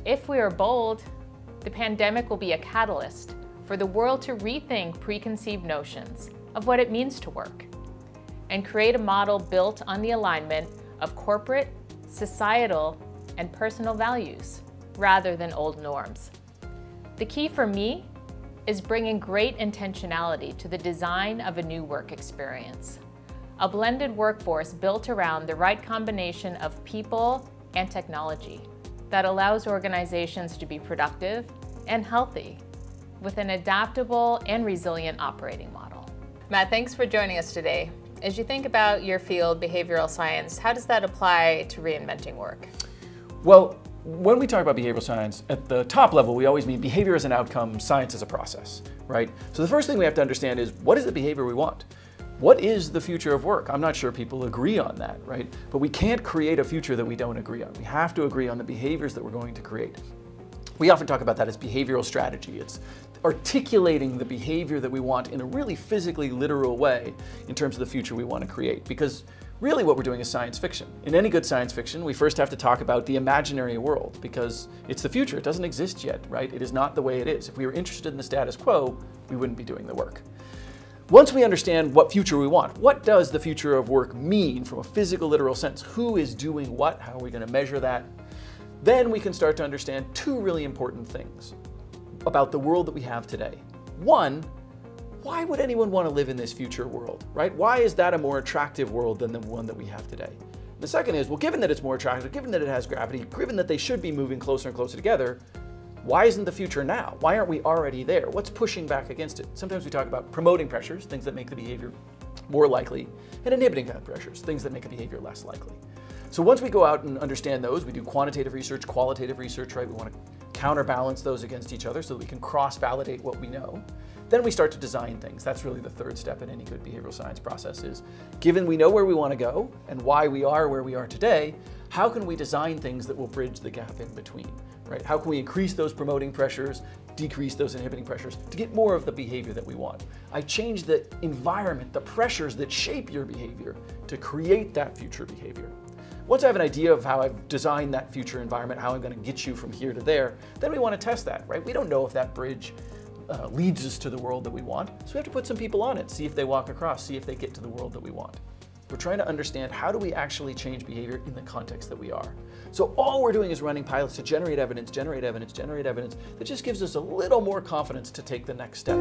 If we are bold, the pandemic will be a catalyst for the world to rethink preconceived notions of what it means to work and create a model built on the alignment of corporate, societal, and personal values rather than old norms. The key for me is bringing great intentionality to the design of a new work experience. A blended workforce built around the right combination of people and technology that allows organizations to be productive and healthy with an adaptable and resilient operating model. Matt, thanks for joining us today. As you think about your field, behavioral science, how does that apply to reinventing work? Well, when we talk about behavioral science, at the top level, we always mean behavior as an outcome, science as a process, right? So the first thing we have to understand is, what is the behavior we want? What is the future of work? I'm not sure people agree on that, right? But we can't create a future that we don't agree on. We have to agree on the behaviors that we're going to create. We often talk about that as behavioral strategy. It's articulating the behavior that we want in a really physically literal way in terms of the future we want to create. Because really what we're doing is science fiction. In any good science fiction, we first have to talk about the imaginary world because it's the future. It doesn't exist yet, right? It is not the way it is. If we were interested in the status quo, we wouldn't be doing the work. Once we understand what future we want, what does the future of work mean from a physical, literal sense? Who is doing what? How are we going to measure that? Then we can start to understand two really important things about the world that we have today. One, why would anyone want to live in this future world, right? Why is that a more attractive world than the one that we have today? The second is, well, given that it's more attractive, given that it has gravity, given that they should be moving closer and closer together, why isn't the future now? Why aren't we already there? What's pushing back against it? Sometimes we talk about promoting pressures, things that make the behavior more likely, and inhibiting pressures, things that make a behavior less likely. So once we go out and understand those, we do quantitative research, qualitative research, right? We want to counterbalance those against each other so that we can cross-validate what we know. Then we start to design things. That's really the third step in any good behavioral science process is, given we know where we want to go and why we are where we are today, how can we design things that will bridge the gap in between, right? How can we increase those promoting pressures, decrease those inhibiting pressures to get more of the behavior that we want? I change the environment, the pressures that shape your behavior to create that future behavior. Once I have an idea of how I've designed that future environment, how I'm going to get you from here to there, then we want to test that, right? We don't know if that bridge leads us to the world that we want, so we have to put some people on it, see if they walk across, see if they get to the world that we want. We're trying to understand how do we actually change behavior in the context that we are. So all we're doing is running pilots to generate evidence that just gives us a little more confidence to take the next step.